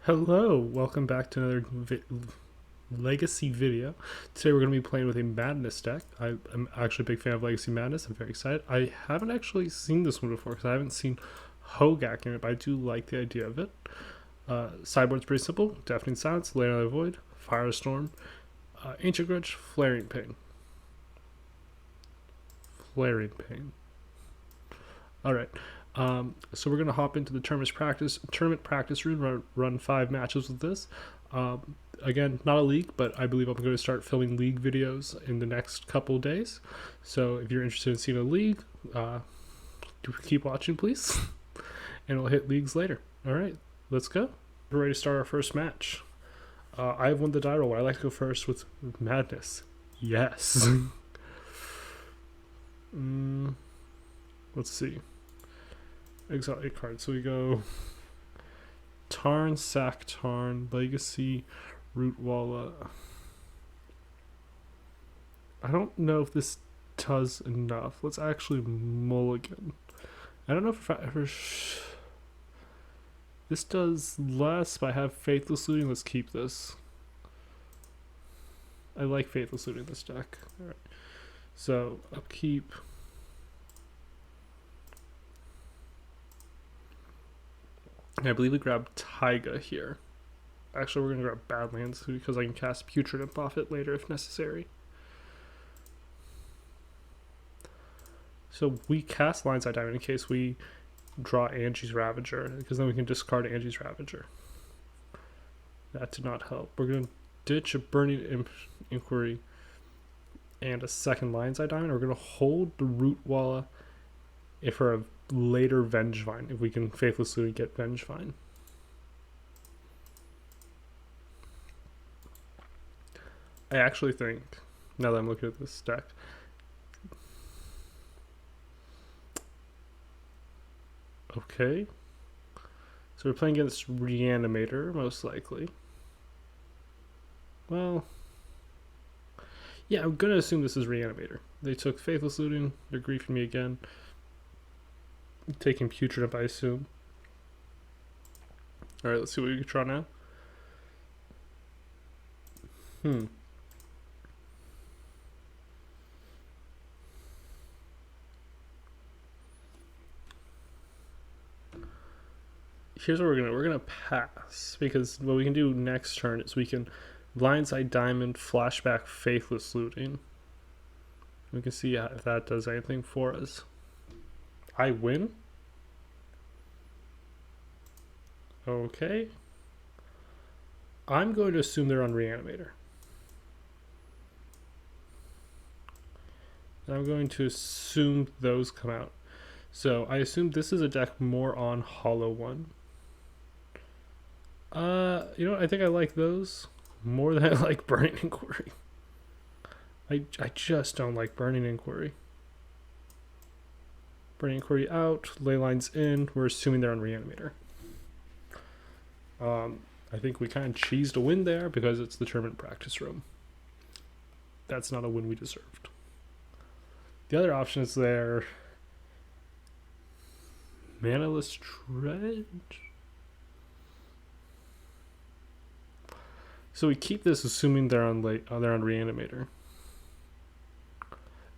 Hello, welcome back to another Legacy video. Today we're going to be playing with a Madness deck. I'm actually a big fan of Legacy Madness. I'm very excited. I haven't actually seen this one before because I haven't seen Hogak in it, but I do like the idea of it. Sideboard's pretty simple. Deafening Silence, Lay Another Void, Firestorm, Ancient Grudge, Flaring Pain. Flaring Pain. Alright. So we're going to hop into the tournament practice room, run 5 matches with this. Again, not a league, but I believe I'm going to start filming league videos in the next couple of days. So if you're interested in seeing a league, keep watching, please. And we'll hit leagues later. All right, let's go. We're ready to start our first match. I have won the die roll. I like to go first with Madness. Yes. Let's see. Exile 8 cards. So we go Tarn, Sack Tarn, Legacy, Root Walla. I don't know if this does enough. Let's actually mulligan. I don't know if this does less, but I have Faithless Looting. Let's keep this. I like Faithless Looting this deck. Alright. So upkeep. I believe we grab Taiga here. Actually, we're going to grab Badlands because I can cast Putrid Imp off it later if necessary. So we cast Lineside Diamond in case we draw Anje's Ravager, because then we can discard Anje's Ravager. That did not help. We're going to ditch a Burning Inquiry and a second Lineside Diamond. We're going to hold the Root Walla for a later Vengevine, if we can Faithless Loot and get Vengevine. I actually think, now that I'm looking at this deck, okay, so we're playing against Reanimator, most likely. Well, yeah, I'm gonna assume this is Reanimator. They took Faithless Looting, they're griefing me again. Taking Putrid Imp, I assume. Alright, let's see what we can draw now. Here's what we're gonna pass, because what we can do next turn is we can Blindside Diamond, Flashback, Faithless Looting. We can see if that does anything for us. I win? Okay. I'm going to assume they're on Reanimator. And I'm going to assume those come out. So I assume this is a deck more on Hollow One. You know what? I think I like those more than I like Burning Inquiry. I just don't like Burning Inquiry. Burning Inquiry out, Leylines in. We're assuming they're on Reanimator. I think we kind of cheesed a win there because it's the tournament practice room. That's not a win we deserved. The other option is their Manaless Dredge. So we keep this assuming they're on Reanimator.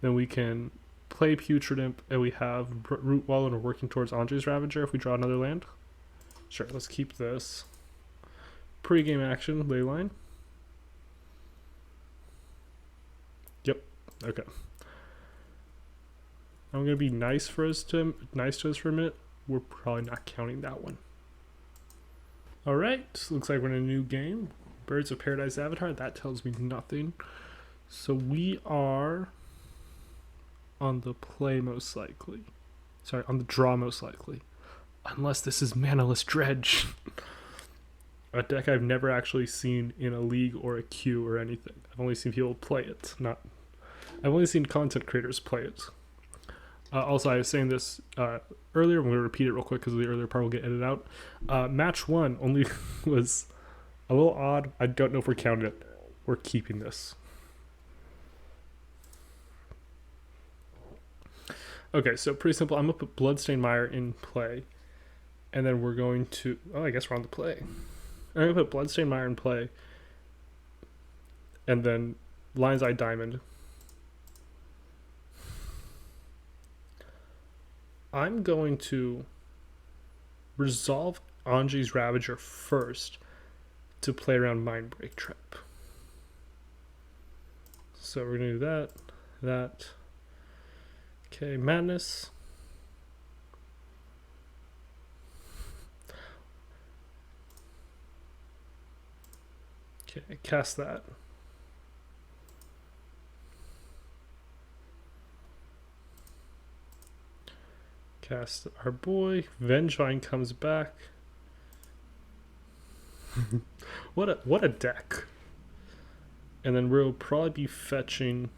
Then we can play Putrid Imp, and we have Root Wall, and we're working towards Anje's Ravager if we draw another land. Sure, let's keep this. Pre-game action, Leyline. Yep, okay. I'm gonna be nice to us for a minute. We're probably not counting that one. Alright, looks like we're in a new game. Birds of Paradise Avatar, that tells me nothing. So we are on the play most likely. Sorry, on the draw most likely. Unless this is Manaless Dredge. A deck I've never actually seen in a league or a queue or anything. I've only seen people play it. I've only seen content creators play it. Also, I was saying this earlier. I'm going to repeat it real quick because the earlier part will get edited out. Match 1 only was a little odd. I don't know if we're counting it. We're keeping this. Okay, so pretty simple. I'm going to put Bloodstained Mire in play. And then we're going to... Oh, I guess we're on the play. I'm gonna put Bloodstained Mire in play, and then Lion's Eye Diamond. I'm going to resolve Anje's Ravager first to play around Mindbreak Trap. So we're gonna do that. Okay, Madness. Okay, cast that. Cast our boy. Vengevine comes back. what a deck. And then we'll probably be fetching.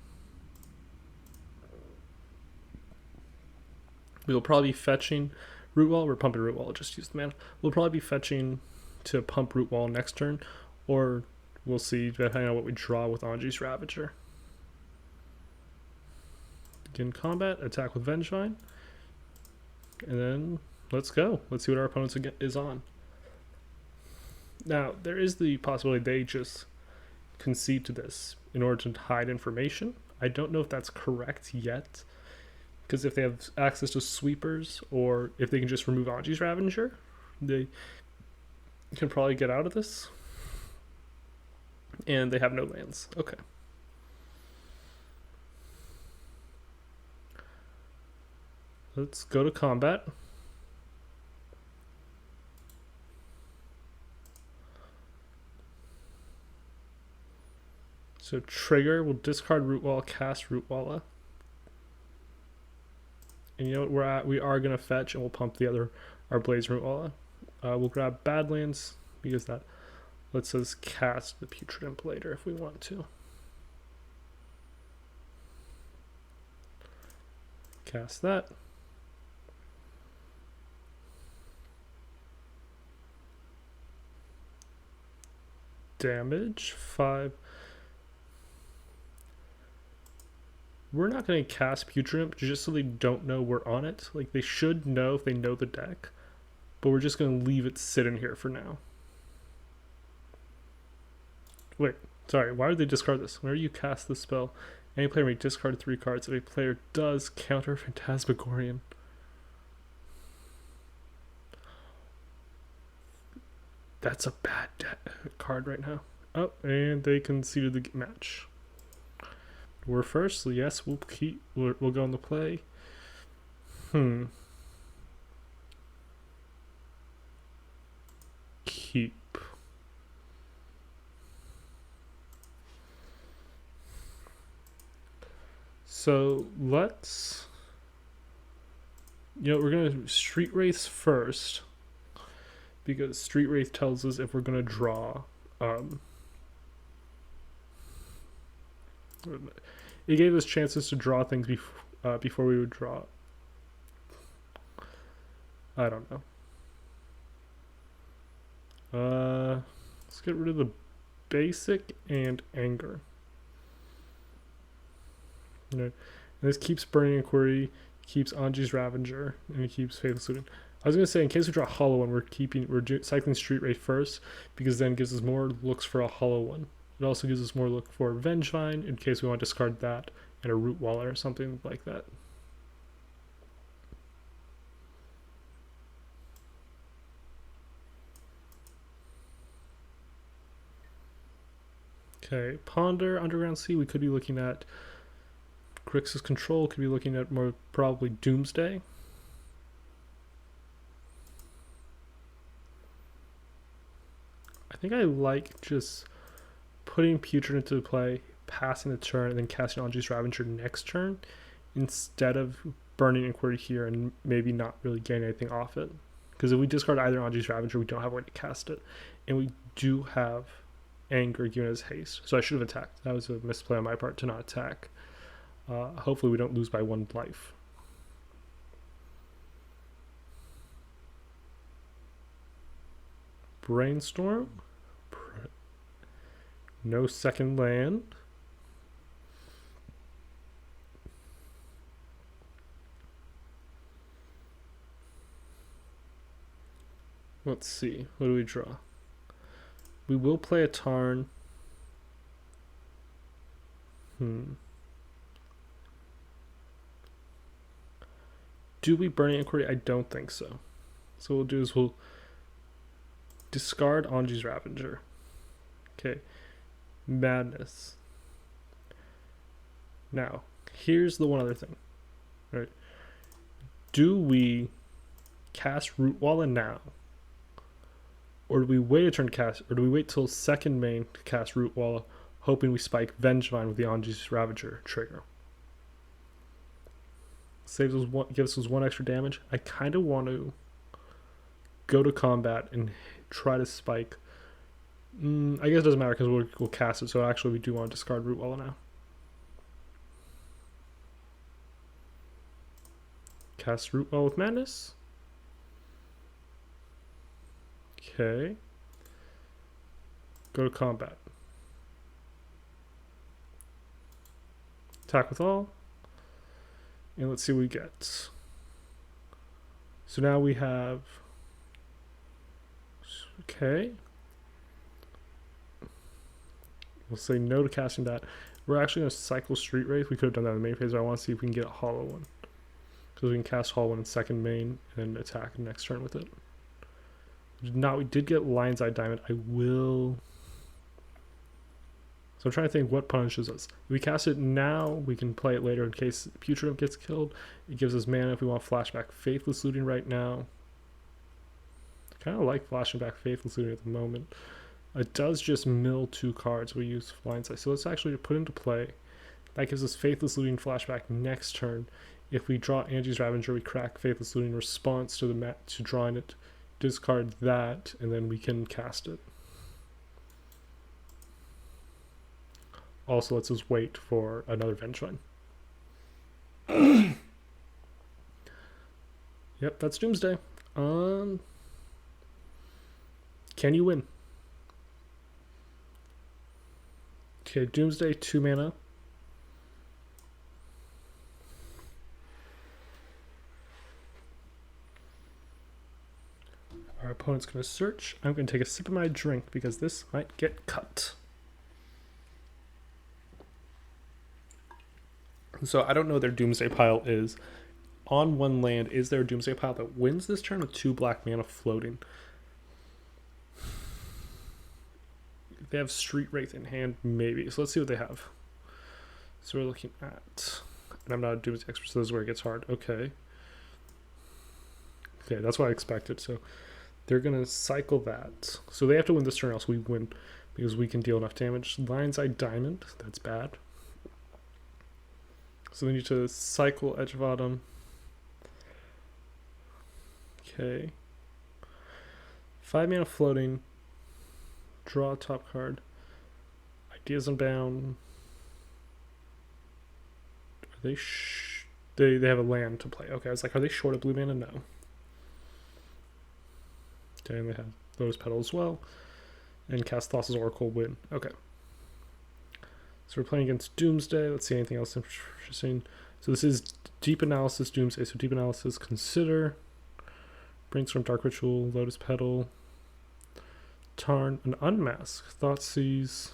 We'll probably be fetching Root Wall. We're pumping Root Wall. Just use the mana. We'll probably be fetching to pump Root Wall next turn, or we'll see depending on what we draw with Anje's Ravager. Begin combat. Attack with Vengevine. And then let's go. Let's see what our opponent is on. Now, there is the possibility they just concede to this in order to hide information. I don't know if that's correct yet, because if they have access to sweepers, or if they can just remove Anje's Ravager, they can probably get out of this. And they have no lands. Okay. Let's go to combat. So trigger, we'll discard Root Wall, cast Root Walla. And you know what we are going to fetch, and we'll pump our Blaze Root Walla. We'll grab Badlands, because that lets us cast the Putrid Imp later if we want to. Cast that. Damage, 5. We're not going to cast Putrid Imp just so they don't know we're on it. Like, they should know if they know the deck, but we're just going to leave it sit in here for now. Wait, sorry, why would they discard this? Whenever you cast the spell, any player may discard 3 cards. If a player does, counter Phantasmagorian. That's a bad card right now. Oh, and they conceded the match. We're first, so yes, we'll go on the play. Keep. So let's, we're gonna Street Wraith first, because Street Wraith tells us if we're gonna draw. It gave us chances to draw things before we would draw. I don't know. Let's get rid of the basic and anger. And this keeps Burning Inquiry, keeps Anje's Ravager, and it keeps Faithless Looting. I was gonna say, in case we draw a hollow one, we're cycling Street Wraith first, because then it gives us more looks for a hollow one. It also gives us more look for Vengevine in case we want to discard that and a Root Waller or something like that. Okay, Ponder, Underground Sea, we could be looking at Grixis Control, could be looking at more probably Doomsday. I think I like just putting Putrid into play, passing the turn, and then casting Anje's Ravager next turn, instead of Burning Inquiry here and maybe not really getting anything off it. Because if we discard either Anje's Ravager, we don't have a way to cast it. And we do have Anger given as haste. So I should have attacked. That was a misplay on my part to not attack. Hopefully we don't lose by 1 life. Brainstorm. No second land. Let's see. What do we draw? We will play a Tarn. Do we Burning Inquiry? I don't think so. So what we'll do is we'll discard Anje's Ravager. Okay. Madness. Now, here's the one other thing. Right. Do we cast Rootwalla now? Or do we wait a turn to cast, or do we wait till second main to cast Rootwalla, hoping we spike Vengevine with the Anje's Ravager trigger? Saves us one, gives us one extra damage. I kind of want to go to combat and try to spike. I guess it doesn't matter because we'll cast it, so actually we do want to discard Rootwalla now. Cast Rootwalla with Madness. Okay. Go to combat. Attack with all. And let's see what we get. So now we have... Okay. We'll say no to casting that. We're actually going to cycle Street Wraith. We could have done that in the main phase, but I want to see if we can get a hollow one. Because we can cast hollow one in second main and attack next turn with it. We did get Lion's Eye Diamond. I will... So I'm trying to think what punishes us. If we cast it now, we can play it later in case Putrid gets killed. It gives us mana if we want flashback Faithless Looting right now. I kind of like flashing back Faithless Looting at the moment. It does just mill 2 cards. We use Lion's Eye. So let's actually put into play. That gives us Faithless Looting flashback next turn. If we draw Anje's Ravager, we crack Faithless Looting in response to to drawing it. Discard that, and then we can cast it. Also lets us wait for another Vengevine. Yep, that's Doomsday. Can you win? Okay, Doomsday, 2 mana. Our opponent's going to search. I'm going to take a sip of my drink because this might get cut. So I don't know what their Doomsday pile is. On one land, is there a Doomsday pile that wins this turn with 2 black mana floating? They have Street Wraith in hand, maybe. So let's see what they have. So we're looking at... And I'm not a Doomsday expert, so this is where it gets hard. Okay. Okay, that's what I expected. So they're going to cycle that. So they have to win this turn, else we win. Because we can deal enough damage. Lion's Eye Diamond. That's bad. So they need to cycle Edge of Autumn. Okay. 5 mana floating. Draw a top card. Ideas Unbound. Are they they have a land to play. Okay, I was like, are they short of blue mana? No. Okay, and they have Lotus Petal as well. And cast Thassa's Oracle, win. Okay. So we're playing against Doomsday. Let's see anything else interesting. So this is Deep Analysis Doomsday. So Deep Analysis, Consider, Brainstorm, Dark Ritual, Lotus Petal, Tarn, an Unmask, Thoughtseize.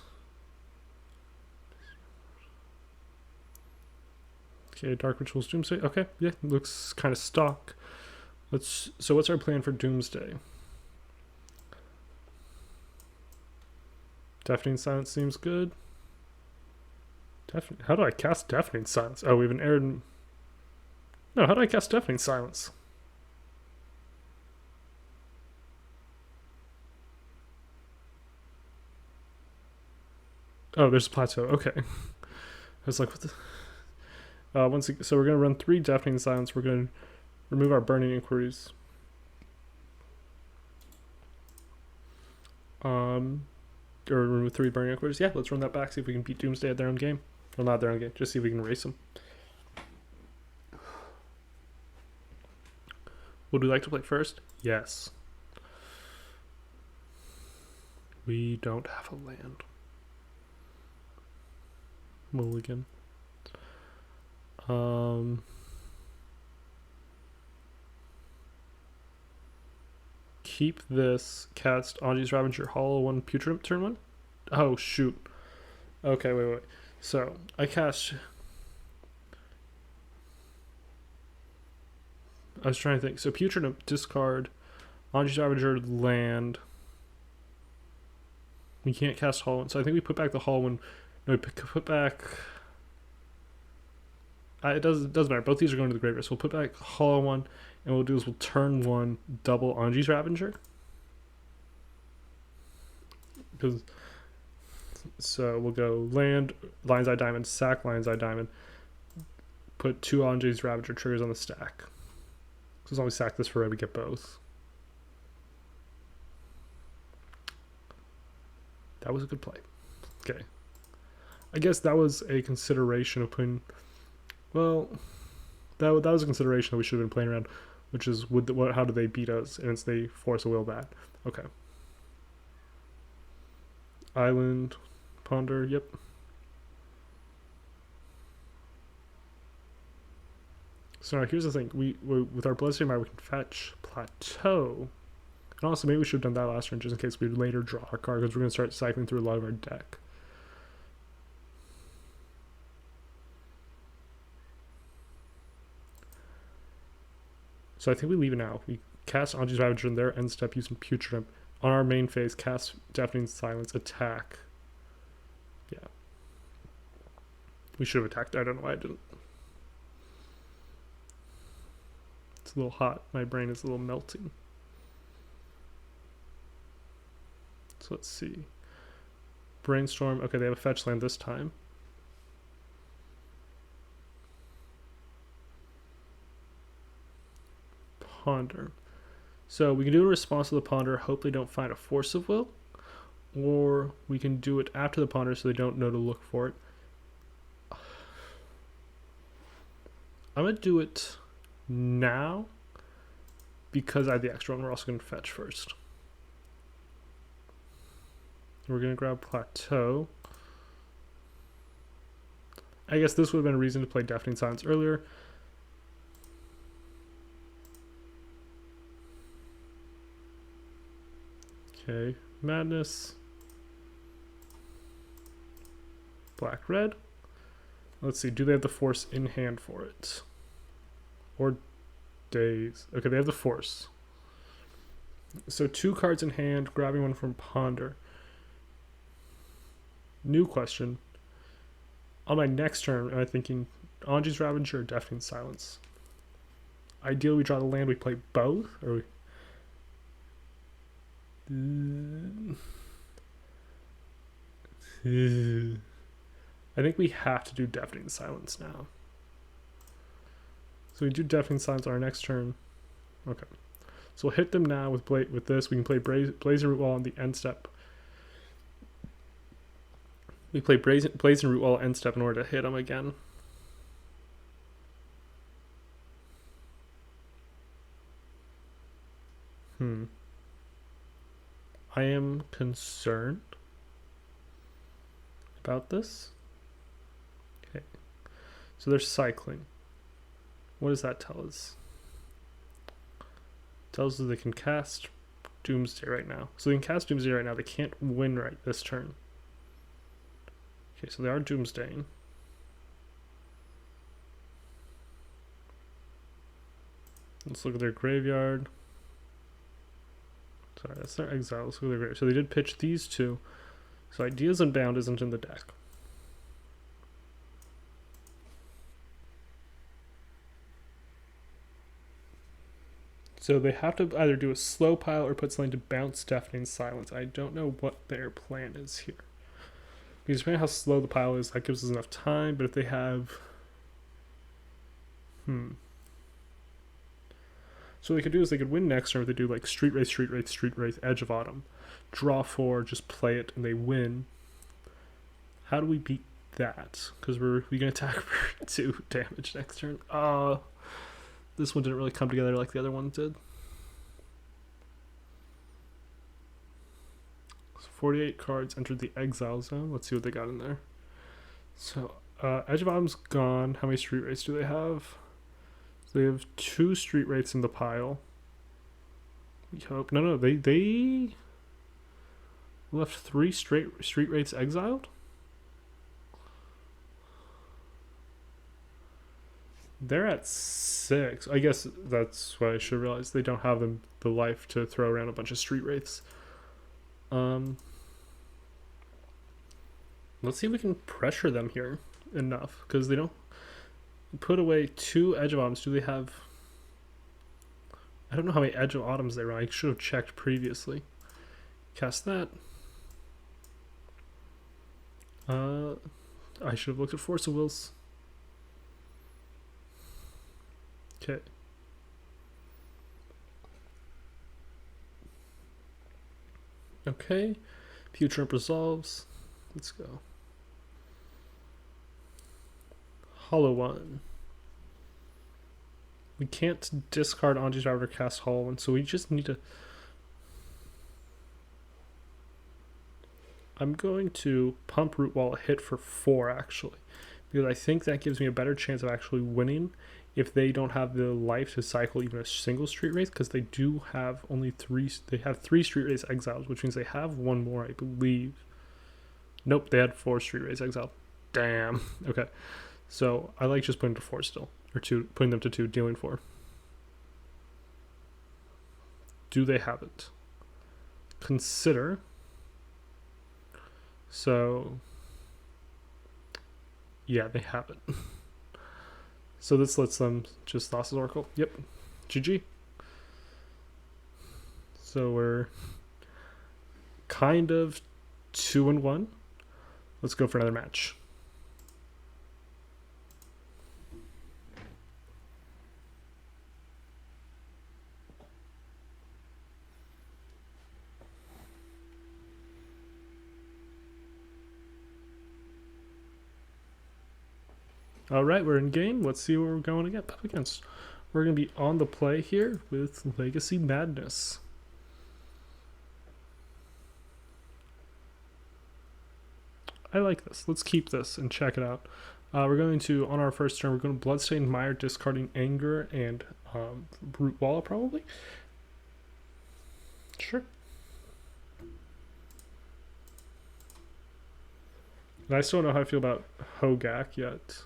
Okay, Dark Rituals, Doomsday. Okay, yeah, looks kind of stock. So what's our plan for Doomsday? Deafening Silence seems good. How do I cast Deafening Silence? Oh, we have an error. No, how do I cast Deafening Silence? Oh, there's a plateau. Okay. I was like, what the... so we're going to run 3 Deafening Silence. We're going to remove our Burning Inquiries. Or remove 3 Burning Inquiries. Yeah, let's run that back, see if we can beat Doomsday at their own game. Well, not their own game. Just see if we can race them. Would we like to play first? Yes. We don't have a land. Mulligan. keep this, cast Anje's Ravager, Hollow 1, Putrid turn 1? Oh, shoot. Okay, wait. So, I cast... I was trying to think. So, Putrid, discard, Anje's Ravager, land. We can't cast Hollow 1, so I think we put back the Hollow 1. No, we put back... it doesn't matter. Both these are going to the graveyard. So we'll put back Hollow 1, and what we'll do is we'll turn 1, double Anje's Ravager. So we'll go land, Lion's Eye Diamond, sack Lion's Eye Diamond, put 2 Anje's Ravager triggers on the stack. So as long as we sack this for red, we get both. That was a good play. Okay. I guess that was a consideration of putting... Well, that was a consideration that we should have been playing around, which is how do they beat us, and it's they force a will bat. Okay. Island, ponder, yep. So now here's the thing: we with our Bloodstained Mire we can fetch Plateau, and also maybe we should have done that last turn just in case we later draw a card because we're going to start cycling through a lot of our deck. So I think we leave it now. We cast Anje's Ravager in their end step using Putrid. On our main phase, cast Deafening Silence, attack. Yeah. We should have attacked. I don't know why I didn't. It's a little hot. My brain is a little melting. So let's see. Brainstorm. Okay, they have a fetch land this time. Ponder. So we can do a response to the ponder, hope they don't find a force of will, or we can do it after the ponder so they don't know to look for it. I'm going to do it now because I have the extra one. We're also going to fetch first. We're going to grab Plateau. I guess this would have been a reason to play Deafening Silence earlier. Okay, Madness, black, red. Let's see, do they have the force in hand for it? Or days? Okay, they have the force. So 2 cards in hand, grabbing one from ponder. New question. On my next turn, am I thinking Anje's Ravager or Deafening Silence? Ideally, we draw the land, we play both, or we... I think we have to do Deafening Silence now. So we do Deafening Silence on our next turn. Okay. So we'll hit them now with this. We can play Blazing Root Wall on the end step. We play Blazing Root Wall end step in order to hit them again. I am concerned about this. Okay. So they're cycling. What does that tell us? It tells us they can cast Doomsday right now. So they can cast Doomsday right now. They can't win right this turn. Okay, so they are Doomsdaying. Let's look at their graveyard. Sorry, that's their exile. Let's look at their graveyard. So they did pitch these 2. So Ideas Unbound isn't in the deck. So they have to either do a slow pile or put something to bounce Deafening Silence. I don't know what their plan is here. Because depending on how slow the pile is, that gives us enough time. But if they have... So what they could do is they could win next turn if they do like Street Wraith, Street Wraith, Street Wraith, Edge of Autumn. Draw 4, just play it, and they win. How do we beat that? Because we can attack for 2 damage next turn. This one didn't really come together like the other one did. So 48 cards entered the exile zone. Let's see what they got in there. So Edge of Autumn's gone. How many Street Wraiths do they have? So they have 2 Street Wraiths in the pile. We hope. No, they left 3 straight street rates exiled. They're at 6. I guess that's what I should realize. They don't have the life to throw around a bunch of street wraiths. Let's see if we can pressure them here enough, because they don't put away 2 Edge of Autumns. Do they have... I don't know how many Edge of Autumns they run. I should have checked previously. Cast that. I should have looked at Force of Wills. Okay. Okay. Future Imp resolves. Let's go. Hollow One. We can't discard Anje's Ravager, cast Hollow One, so we just need to... I'm going to pump Root Wall a hit for 4, actually, because I think that gives me a better chance of actually winning if they don't have the life to cycle even a single street race, because they do have only 3. They have 3 street race exiles, which means they have 1 more, I believe. Nope, they had 4 street race exiled. Damn. Okay, so I like just putting them to 4 still, or 2, putting them to 2, dealing 4. Do they have it? Consider. So, yeah, they have it. So this lets them just Thassa's Oracle. Yep. GG. So we're kind of 2-1. Let's go for another match. All right, we're in game. Let's see what we're going to get up against. We're going to be on the play here with Legacy Madness. I like this. Let's keep this and check it out. We're going to, on our first turn, we're going to Bloodstained Mire, discarding Anger and Root Walla, probably. Sure. And I still don't know how I feel about Hogak yet.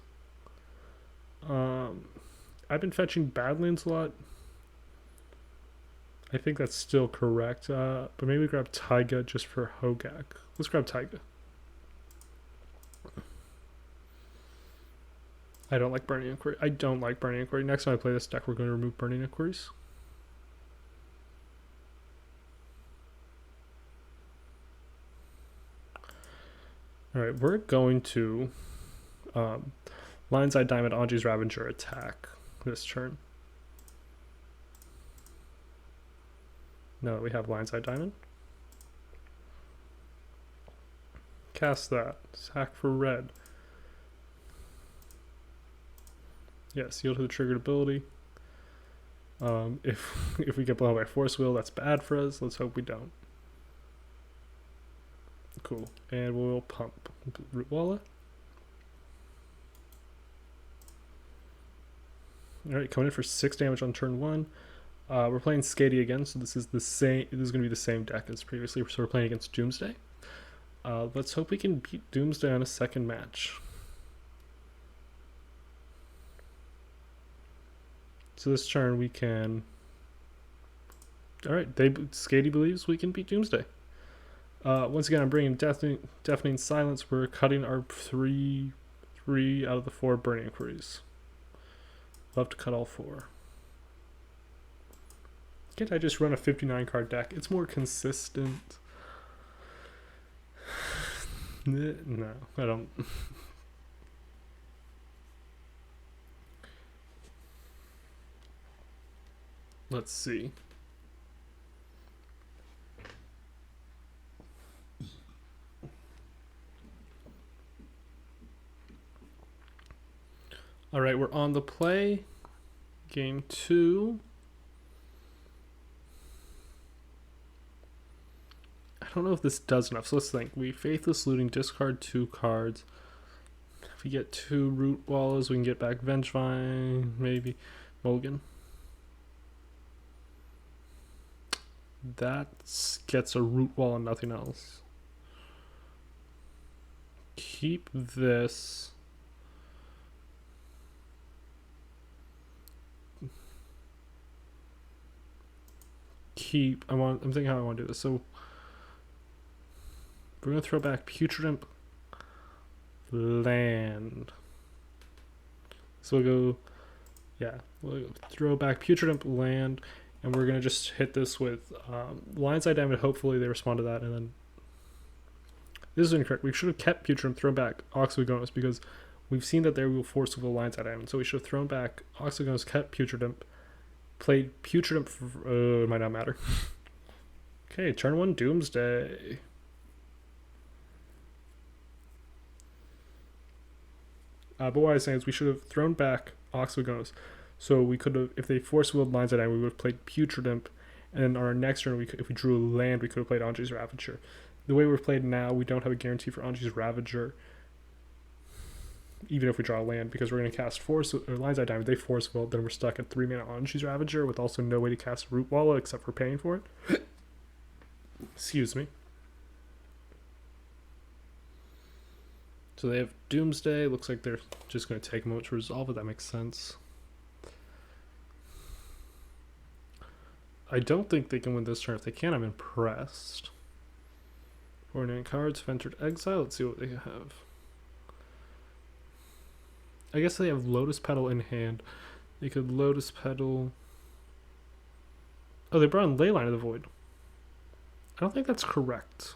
I've been fetching Badlands a lot. I think that's still correct. But maybe grab Taiga just for Hogak. Let's grab Taiga. I don't like Burning Inquiry. I don't like Burning Inquiry. Next time I play this deck, we're going to remove Burning Inquiries. Alright, we're going to Lion's Eye Diamond, Anje's Ravager attack this turn. Now that we have Lion's Eye Diamond. Cast that. Sack for red. Yes, yield to the triggered ability. If we get blown by Force Wheel, that's bad for us. Let's hope we don't. Cool. And we'll pump Root Walla. Alright, coming in for 6 damage on turn 1. We're playing Skady again, so this is the same. This is going to be the same deck as previously. So we're playing against Doomsday. Let's hope we can beat Doomsday on a second match. So this turn we can... Alright, Skady believes we can beat Doomsday. Once again, I'm bringing Deafening Silence. We're cutting our 3 out of the 4 Burning Inquiries. Love to cut all 4. Can't I just run a 59 card deck? It's more consistent. No, I don't. Let's see. All right, we're on the play. Game 2. I don't know if this does enough, so let's think. We Faithless Looting, discard 2 cards. If we get 2 Root Wallas, we can get back Vengevine, maybe. Mulligan. That gets a root wall and nothing else. Keep this. I'm thinking how I want to do this. So we're gonna throw back Putrid Imp land. So we'll go throw back Putrid Imp land, and we're gonna just hit this with Lion's Eye Diamond. Hopefully they respond to that, and then this is incorrect. We should have kept Putrid Imp, thrown back Oxygonos, because we've seen that they will force with a Lion's Eye Diamond. So we should have thrown back Oxygonos, kept Putrid Imp, played Putrid Imp. It might not matter. Okay, turn 1 Doomsday. But what I was saying is we should have thrown back Oxygonos. So we could have, if they force willed Lines at End, we would have played Putrid Imp. And then on our next turn, if we drew a land, we could have played Anje's Ravager. The way we're played now, we don't have a guarantee for Anje's Ravager, even if we draw a land, because we're going to cast Force or Lion's Eye Diamond. They force will, then we're stuck at 3 mana Anje's Ravager with also no way to cast Root Walla except for paying for it. Excuse me. So they have Doomsday. Looks like they're just going to take a moment to resolve it. That makes sense. I don't think they can win this turn. If they can, I'm impressed. 49 cards, Ventured Exile. Let's see what they have. I guess they have Lotus Petal in hand. They could Lotus Petal. Oh, they brought in Leyline of the Void. I don't think that's correct.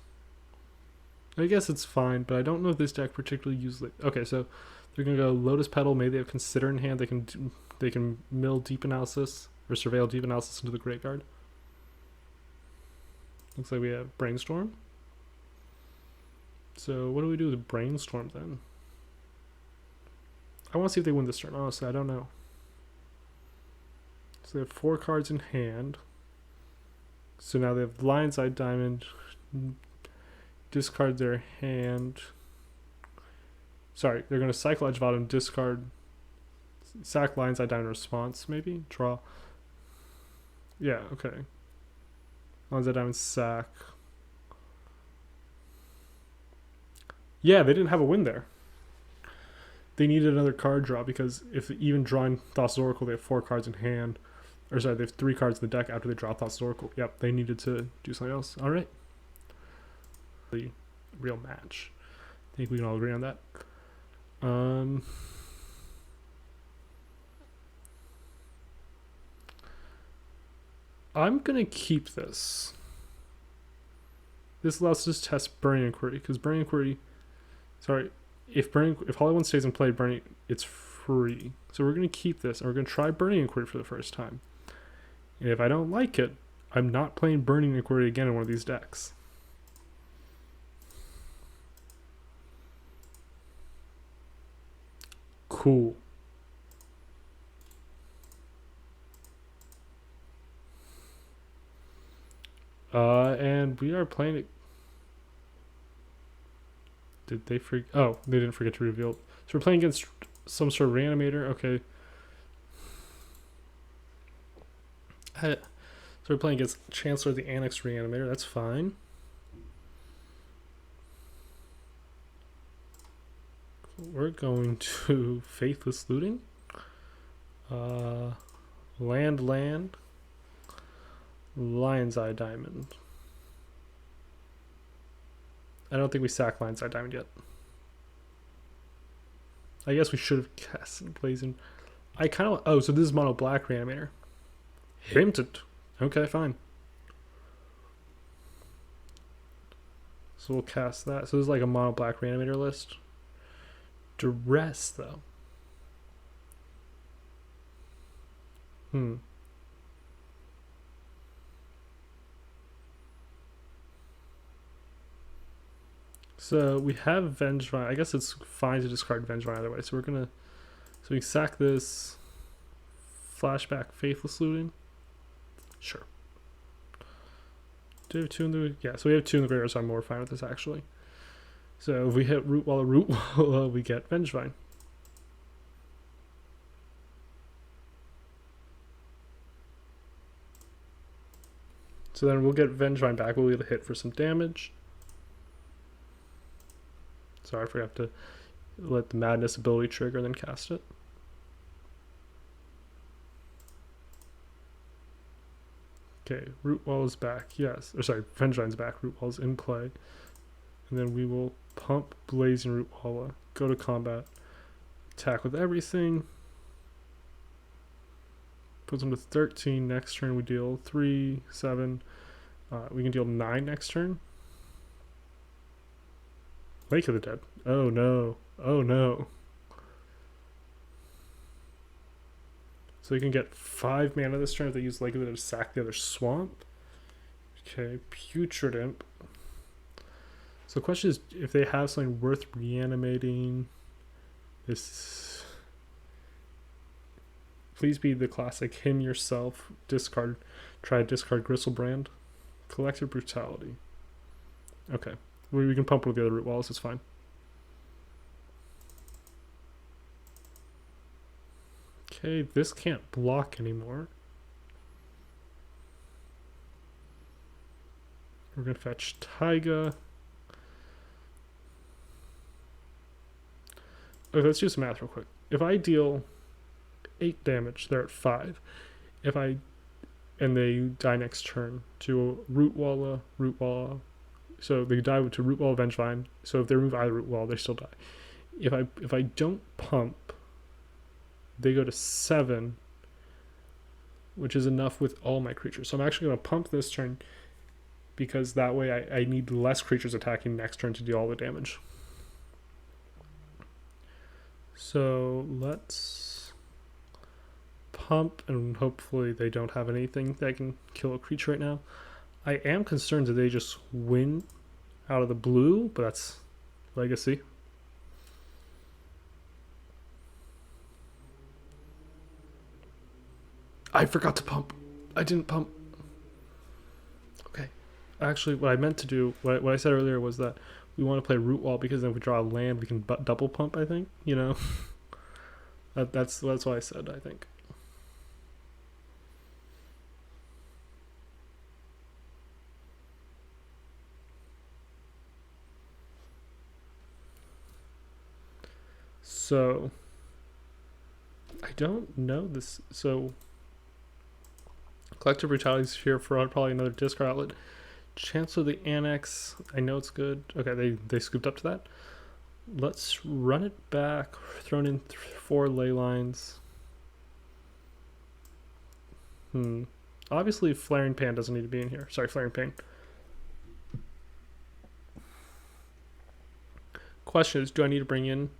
I guess it's fine, but I don't know if this deck particularly uses. Okay, so they're gonna go Lotus Petal. Maybe they have Consider in hand. They can mill Deep Analysis or Surveil Deep Analysis into the graveyard. Looks like we have Brainstorm. So what do we do with Brainstorm then? I want to see if they win this turn. Honestly, I don't know. So they have 4 cards in hand. So now they have Lion's Eye Diamond. Discard their hand. Sorry, they're going to cycle Edge Bottom, discard, sack Lion's Eye Diamond response, maybe? Draw. Yeah, okay. Lion's Eye Diamond, sack. Yeah, they didn't have a win there. They needed another card draw, because if even drawing Thassa's Oracle, they have 4 cards in hand. Or sorry, they have 3 cards in the deck after they draw Thassa's Oracle. Yep, they needed to do something else. Alright. The real match. I think we can all agree on that. I'm gonna keep this. This allows us to test Burning Inquiry, because Burning Inquiry, sorry, if Hollow stays in play, Burning, it's free. So we're gonna keep this, and we're gonna try Burning Inquiry for the first time. And if I don't like it, I'm not playing Burning Inquiry again in one of these decks. Cool. And we are playing it. Did they forget? Oh, they didn't forget to reveal. So we're playing against some sort of reanimator. Okay. So we're playing against Chancellor the Annex Reanimator. That's fine. We're going to Faithless Looting. Land. Lion's Eye Diamond. I don't think we sack Lion's Eye Diamond yet. I guess we should have cast Blazing. I kind of. Oh, so this is Mono Black Reanimator. Hinted. Okay, fine. So we'll cast that. So this is like a Mono Black Reanimator list. Duress, though. So we have Vengevine. I guess it's fine to discard Vengevine either way. So we're gonna. So we sack this. Flashback Faithless Looting. Sure. Do we have 2 in the. Yeah, so we have 2 in the graveyard, so I'm more fine with this actually. So if we hit Root Walla, we get Vengevine. So then we'll get Vengevine back. We'll be able to hit for some damage. Sorry, I forgot to let the Madness ability trigger, then cast it. Okay, Root Wall is back. Yes. Or sorry, Vengevine's back. Root Wall's in play. And then we will pump Blazing Root Walla. Go to combat. Attack with everything. Puts him to 13. Next turn we deal 3, 7. We can deal 9 next turn. Lake of the Dead. Oh no. Oh no. So you can get 5 mana this turn if they use Lake of the Dead to sack the other swamp. Okay, Putrid Imp. So the question is if they have something worth reanimating. This. Please be the classic him yourself. Discard. Try to discard Gristlebrand. Collective Brutality. Okay. We can pump with the other Root Walls, it's fine. Okay, this can't block anymore. We're going to fetch Taiga. Okay, let's do some math real quick. If I deal 8 damage, they're at 5. And they die next turn to Root Walla. So they die to Root Wall, Vengevine. So if they remove either Root Wall, they still die. If I don't pump, they go to 7, which is enough with all my creatures. So I'm actually going to pump this turn because that way I need less creatures attacking next turn to do all the damage. So let's pump, and hopefully they don't have anything that can kill a creature right now. I am concerned that they just win out of the blue, but that's Legacy. I forgot to pump. I didn't pump. Okay. Actually, what I meant to do, what I said earlier was that we want to play Root Wall because then if we draw a land, we can double pump, I think. You know? that's what I said, I think. So, I don't know this. So, Collective Brutality is here for probably another discard outlet. Chancellor of the Annex, I know it's good. Okay, they scooped up to that. Let's run it back. Thrown in 4 ley lines. Obviously, Flaring Pan doesn't need to be in here. Sorry, Flaring Pain. Question is, do I need to bring in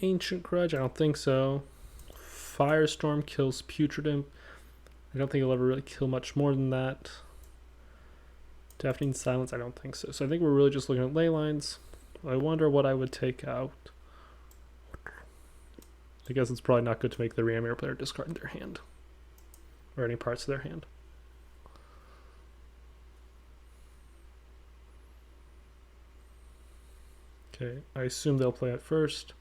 Ancient Grudge? I don't think so. Firestorm kills Putrid Imp. I don't think it'll ever really kill much more than that. Deafening Silence, I don't think so. So I think we're really just looking at ley lines. I wonder what I would take out. I guess it's probably not good to make the Reanimator player discard their hand. Or any parts of their hand. Okay, I assume they'll play it first.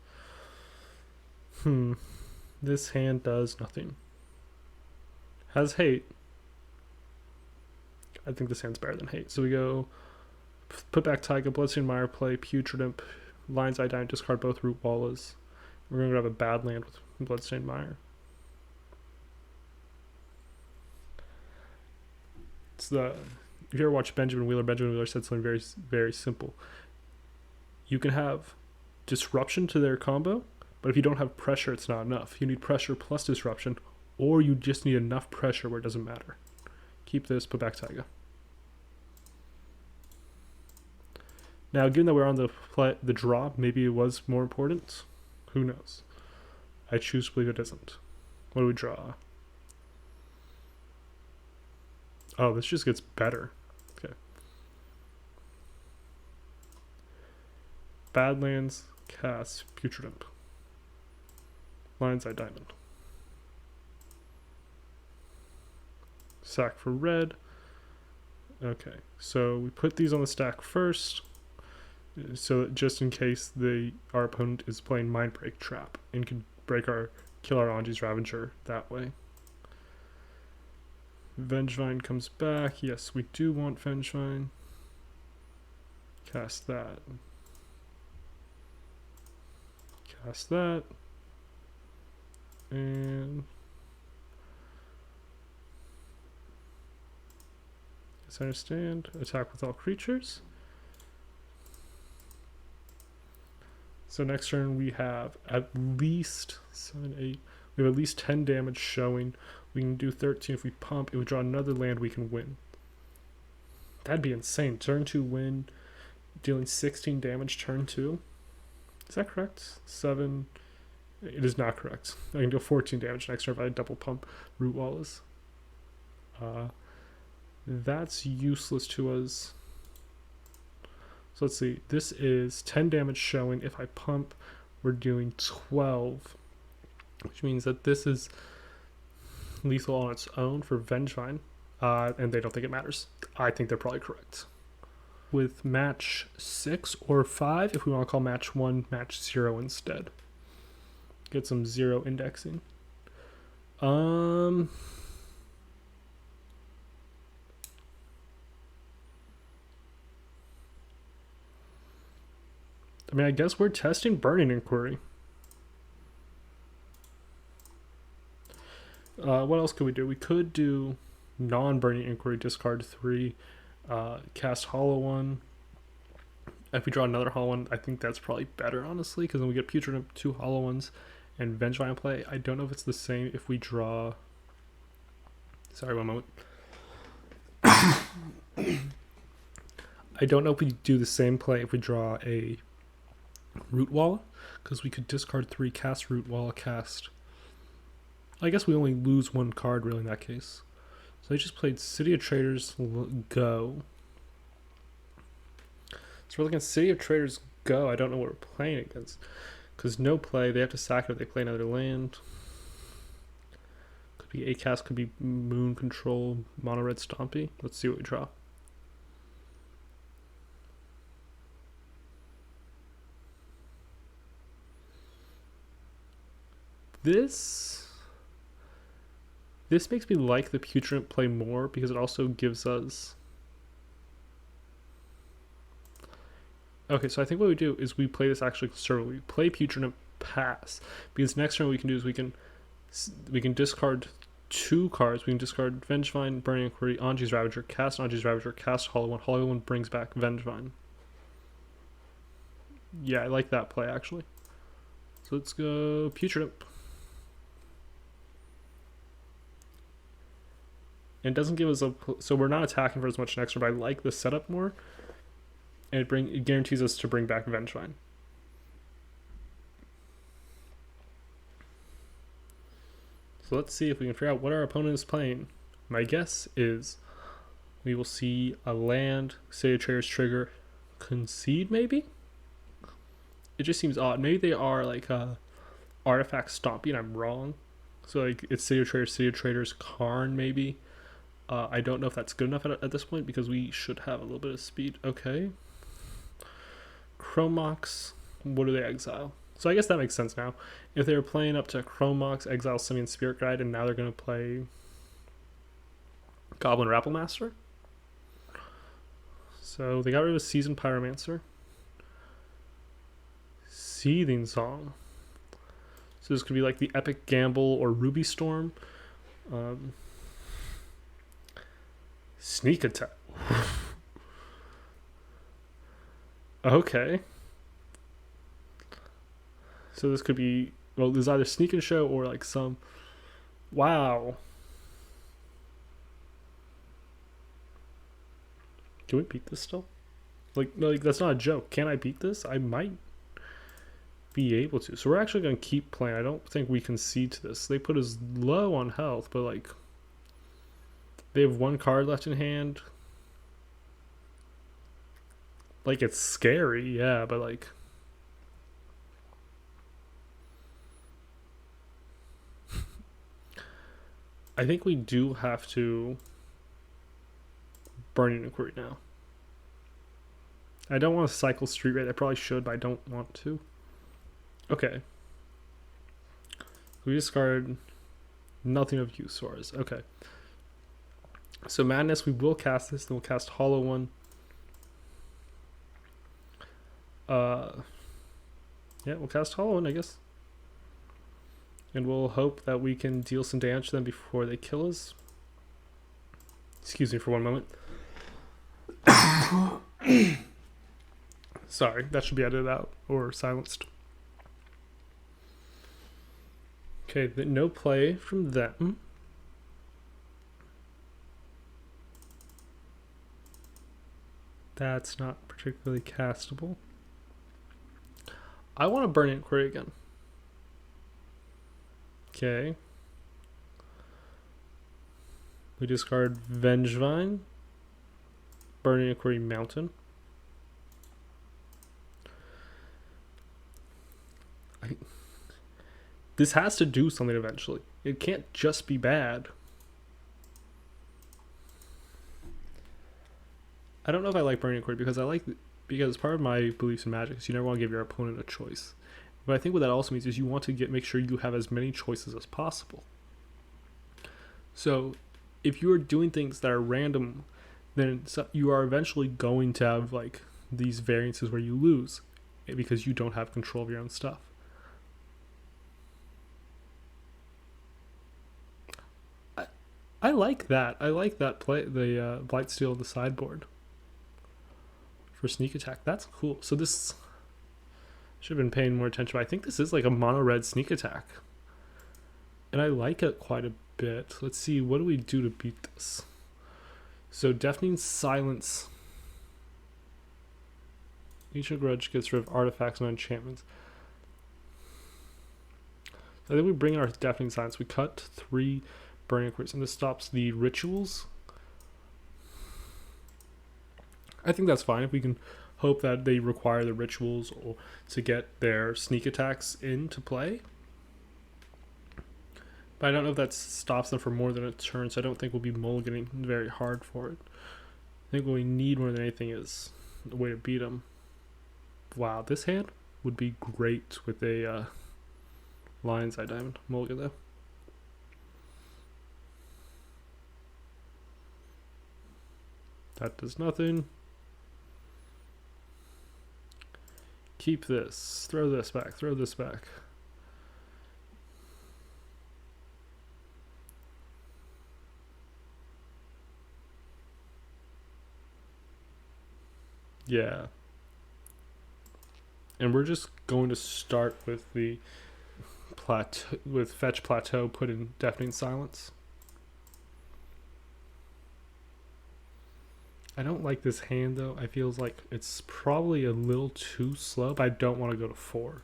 This hand does nothing. Has Hate. I think this hand's better than Hate. So we go put back Taiga, Bloodstained Mire, play Putrid Imp, Lion's Eye Down, discard both Root Wallas. We're going to have a bad land with Bloodstained Mire. It's the, if you ever watch Benjamin Wheeler said something very, very simple. You can have disruption to their combo, but if you don't have pressure, it's not enough. You need pressure plus disruption, or you just need enough pressure where it doesn't matter. Keep this, put back Taiga. Now, given that we're on the draw, maybe it was more important. Who knows? I choose to believe it isn't. What do we draw? Oh, this just gets better. Okay. Badlands, cast, Putrid Imp. Lion's Eye Diamond. Sack for red. Okay, so we put these on the stack first, so that just in case our opponent is playing Mindbreak Trap and can kill our Anje's Ravager that way. Vengevine comes back. Yes, we do want Vengevine. Cast that. Cast that. And yes, I understand. Attack with all creatures. So next turn we have at least 7, 8. We have at least 10 damage showing. We can do 13 if we pump. If we draw another land, we can win. That'd be insane. Turn 2 win, dealing 16 damage turn 2. Is that correct? 7. It is not correct. I can deal 14 damage next turn if I double pump Root Wall is. That's useless to us. So let's see. This is 10 damage showing. If I pump, we're doing 12. Which means that this is lethal on its own for Vengevine. And they don't think it matters. I think they're probably correct. With match 6 or 5, if we want to call match 1 match 0 instead. Get some 0 indexing. I mean, I guess we're testing Burning Inquiry. What else could we do? We could do non-Burning Inquiry, discard 3, cast Hollow One. If we draw another Hollow One, I think that's probably better, honestly, because then we get Putrid 2 Hollow Ones and Vengevine play. I don't know if it's the same if we draw... Sorry, one moment. I don't know if we do the same play if we draw a Root Wall, because we could discard 3, cast Root Wall, cast... I guess we only lose 1 card, really, in that case. So I just played City of Traders Go. So we're looking at City of Traders Go. I don't know what we're playing against. Because no play, they have to sack it if they play another land. Could be A-Cast, could be Moon Control, Mono Red Stompy. Let's see what we draw. This makes me like the Putrid play more because it also gives us... Okay, so I think what we do is we play this actually conservatively. We play Putrid pass, because next turn what we can do is we can discard 2 cards. We can discard Vengevine, Burning Inquiry, Anje's Ravager, cast Anje's Ravager, cast Hollow One. Hollow One brings back Vengevine. Yeah, I like that play actually. So let's go Putrid. And it doesn't give us so we're not attacking for as much next turn, but I like the setup more. And it guarantees us to bring back Vengevine. So let's see if we can figure out what our opponent is playing. My guess is we will see a land, City of Traders trigger, concede maybe? It just seems odd. Maybe they are like artifact stompy and I'm wrong. So like it's City of Traders, Karn maybe. I don't know if that's good enough at this point because we should have a little bit of speed. Okay. Chromox, what do they exile? So I guess that makes sense now. If they were playing up to Chromox, Exile, Simian, Spirit Guide, and now they're going to play Goblin Rappelmaster. So they got rid of Seasoned Pyromancer. Seething Song. So this could be like the Epic Gamble or Ruby Storm. Sneak Attack. Okay. So this could be, well, there's either Sneak and Show or like some, wow. Can we beat this still? Like, no, like that's not a joke. Can I beat this? I might be able to. So we're actually going to keep playing. I don't think we concede to this. They put us low on health, but like, they have 1 card left in hand. Like, it's scary, yeah, but like... I think we do have to Burning Inquiry now. I don't want to cycle Street Raid. I probably should, but I don't want to. Okay. We discard nothing of use for us. Okay. So Madness, we will cast this, then we'll cast Hollow One. Yeah, we'll cast Hollow One, I guess. And we'll hope that we can deal some damage to them before they kill us. Excuse me for one moment. Sorry, that should be edited out or silenced. Okay, no play from them. That's not particularly castable. I want to burn Inquiry again. Okay. We discard Vengevine. Burning Inquiry Mountain. This has to do something eventually. It can't just be bad. I don't know if I like Burning Inquiry because part of my beliefs in Magic is you never want to give your opponent a choice. But I think what that also means is you want to make sure you have as many choices as possible. So if you are doing things that are random, then you are eventually going to have like these variances where you lose because you don't have control of your own stuff. I like that. I like that play, the Blightsteel on the sideboard for sneak attack. That's cool. So this should have been paying more attention, but I think this is like a mono red sneak attack. And I like it quite a bit. Let's see, what do we do to beat this? So Deafening Silence. Ancient Grudge gets rid of artifacts and enchantments. I think we bring in our Deafening Silence. We cut 3 Burning Inquiries, and this stops the rituals. I think that's fine if we can hope that they require the rituals or to get their sneak attacks into play. But I don't know if that stops them for more than a turn, so I don't think we'll be mulliganing very hard for it. I think what we need more than anything is a way to beat them. Wow, this hand would be great with a Lion's Eye Diamond. Mulligan though. That does nothing. Keep this. Throw this back. Throw this back. Yeah. And we're just going to start with the plateau, with Fetch Plateau, put in Deafening Silence. I don't like this hand though. I feel like it's probably a little too slow, but I don't want to go to 4.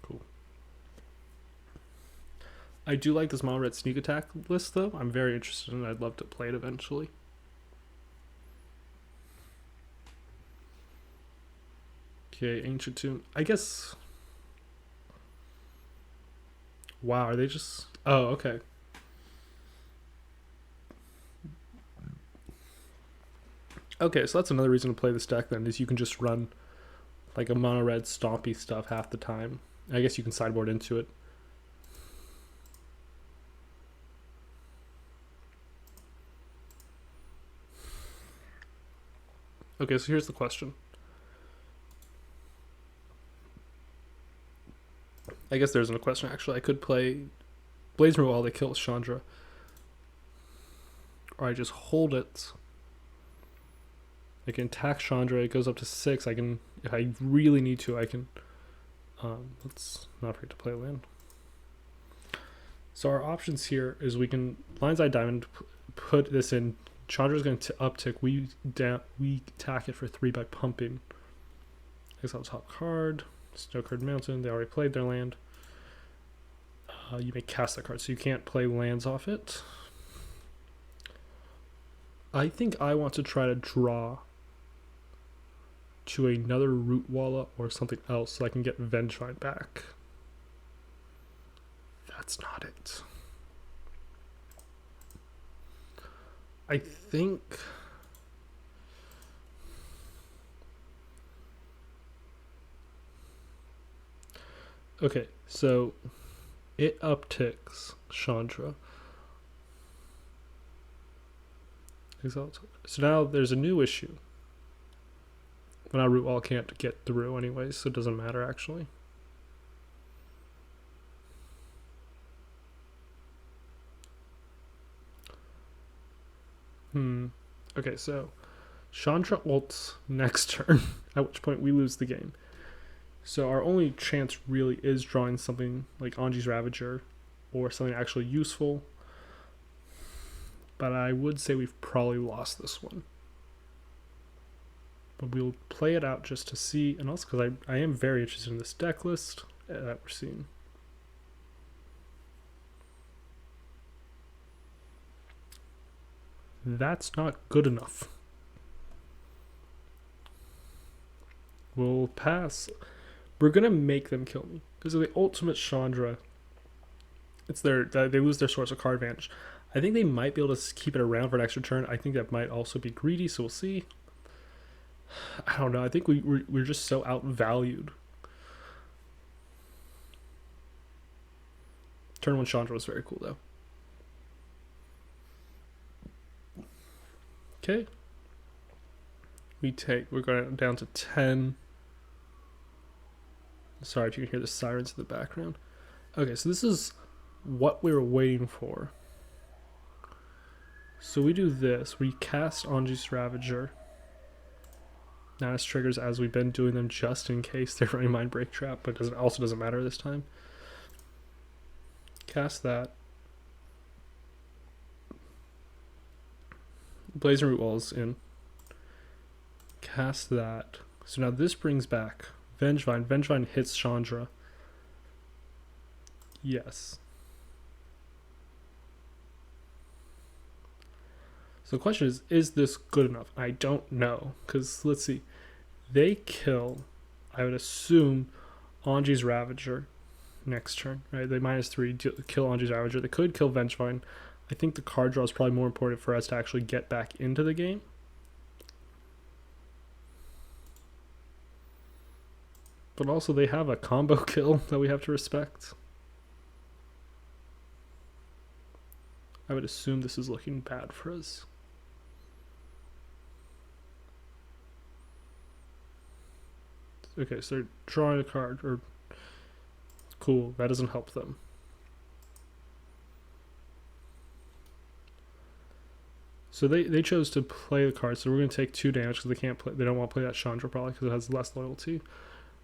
Cool. I do like this mono red sneak attack list though. I'm very interested in it. I'd love to play it eventually. Okay, Ancient Tomb. I guess. Wow, are they just. Oh, okay. Okay, so that's another reason to play this deck then, is you can just run like a mono red stompy stuff half the time. I guess you can sideboard into it. Okay, so here's the question. I guess there isn't a question actually. I could play Blaze Removal while they kill Chandra. Or I just hold it. I can attack Chandra, it goes up to 6. I can, if I really need to, I can, let's not forget to play land. So our options here is we can Lion's Eye Diamond, put this in, Chandra's going to uptick, we attack it for 3 by pumping. Exile top card, Snow Card Mountain, they already played their land. You may cast that card, so you can't play lands off it. I think I want to try to draw to another Root Walla or something else so I can get Vengevine back. That's not it. I think... Okay, so it upticks Chandra. So now there's a new issue. But now root wall can't get through anyways, so it doesn't matter actually. Okay, so Chandra ults next turn, at which point we lose the game. So our only chance really is drawing something like Anje's Ravager or something actually useful. But I would say we've probably lost this one. But we'll play it out just to see, and also because I am very interested in this deck list that we're seeing. That's not good enough. We'll pass. We're gonna make them kill me because of the ultimate Chandra. It's they lose their source of card advantage. I think they might be able to keep it around for an extra turn. I think that might also be greedy, so we'll see. I don't know. I think we're just so outvalued. Turn 1 Chandra was very cool though. Okay. We're going down to 10. Sorry if you can hear the sirens in the background. Okay, so this is what we were waiting for. So we do this. We cast Anje's Ravager. Now this triggers as we've been doing them just in case they're running Mind Break Trap, but it also doesn't matter this time. Cast that. Blazing Root Walls in. Cast that. So now this brings back Vengevine. Vengevine hits Chandra. Yes. So the question is this good enough? I don't know. Because, let's see. They kill, I would assume, Anje's Ravager next turn. Right? They -3 kill Anje's Ravager. They could kill Vengevine. I think the card draw is probably more important for us to actually get back into the game. But also they have a combo kill that we have to respect. I would assume this is looking bad for us. Okay, so they're drawing a card, or cool, that doesn't help them. So they chose to play the card, so we're going to take 2 damage because they can't play. They don't want to play that Chandra probably because it has less loyalty.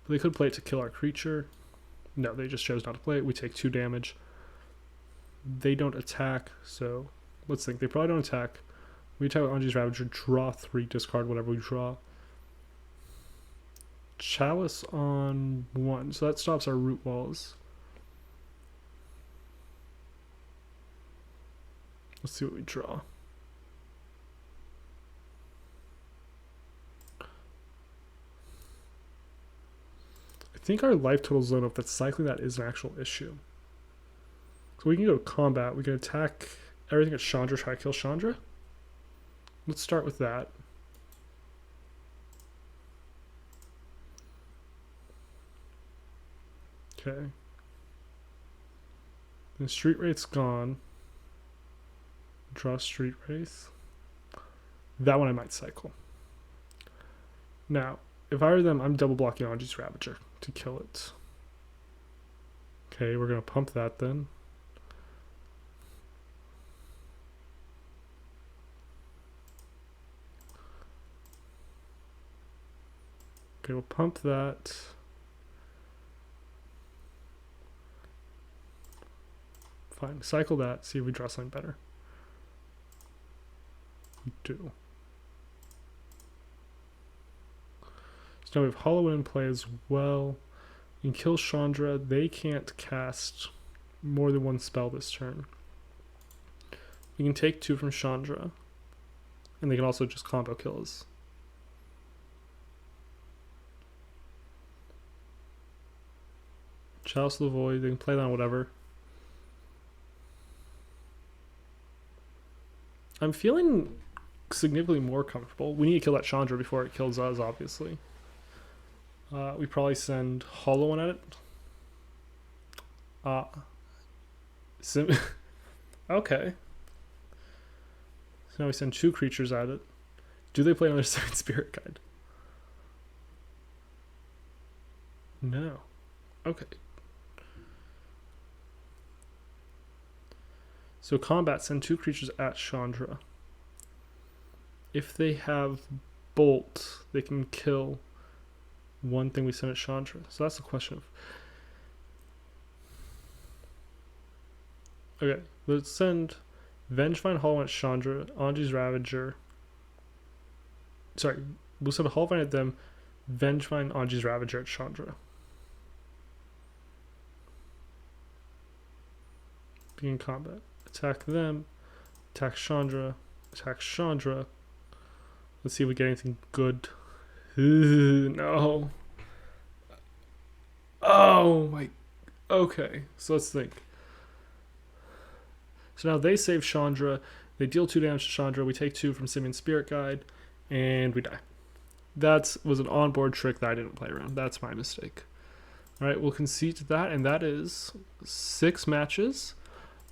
But they could play it to kill our creature. No, they just chose not to play it. We take 2 damage. They don't attack, so let's think. They probably don't attack. We attack with Anje's Ravager, draw 3, discard whatever we draw. Chalice on 1, so that stops our root walls. Let's see what we draw. I think our life total is low enough that cycling that is an actual issue. So we can go to combat. We can attack everything at Chandra, try to kill Chandra. Let's start with that. Okay. The Street Wraith's gone. Draw Street Wraith. That one I might cycle. Now, if I were them, I'm double blocking Anje's Ravager to kill it. Okay, we're going to pump that then. Okay, we'll pump that. Fine, cycle that, see if we draw something better. We do. So now we have Hollow in play as well. We can kill Chandra. They can't cast more than 1 spell this turn. We can take 2 from Chandra. And they can also just combo kill us. Chalice of the Void, they can play that on whatever. I'm feeling significantly more comfortable. We need to kill that Chandra before it kills us, obviously. We probably send Hollow One at it. Okay. So now we send 2 creatures at it. Do they play another Simian Spirit Guide? No. Okay. So combat, send 2 creatures at Chandra. If they have Bolt, they can kill one thing we send at Chandra. So that's the question of. Okay, let's send Vengevine Hollow at Chandra, Anje's Ravager. Sorry, we'll send a Hollow at them, Vengevine, Anje's Ravager at Chandra. Begin combat. Attack them, attack Chandra, attack Chandra. Let's see if we get anything good. No. Oh my. Okay, so let's think. So now they save Chandra. They deal 2 damage to Chandra. We take 2 from Simian Spirit Guide, and we die. That was an onboard trick that I didn't play around. That's my mistake. All right, we'll concede that, and that is 6 matches.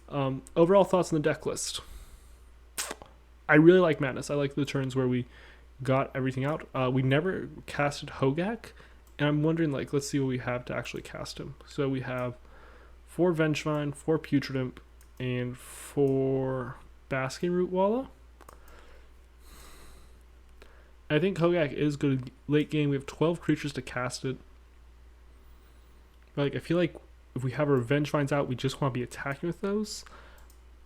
Overall thoughts on the deck list. I really like Madness. I like the turns where we got everything out. We never casted Hogak, and I'm wondering, like, let's see what we have to actually cast him. So we have 4 Vengevine, 4 Putrid Imp, and 4 Basking Root Walla. I think Hogak is good late game. We have 12 creatures to cast it. But, like, I feel like if we have our Vengevines out, we just want to be attacking with those.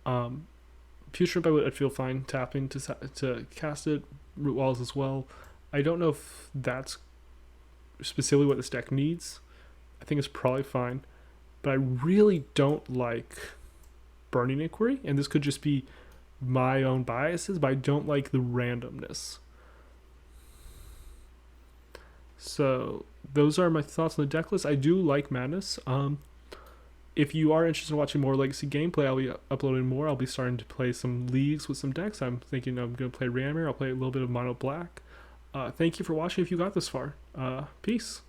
Putrid Imp, I'd feel fine tapping to cast it. Root Walls as well. I don't know if that's specifically what this deck needs. I think it's probably fine. But I really don't like Burning Inquiry, and this could just be my own biases, but I don't like the randomness. So those are my thoughts on the deck list. I do like Madness. If you are interested in watching more Legacy gameplay, I'll be uploading more. I'll be starting to play some leagues with some decks. I'm thinking I'm going to play Ravager. I'll play a little bit of Mono Black. Thank you for watching if you got this far. Peace.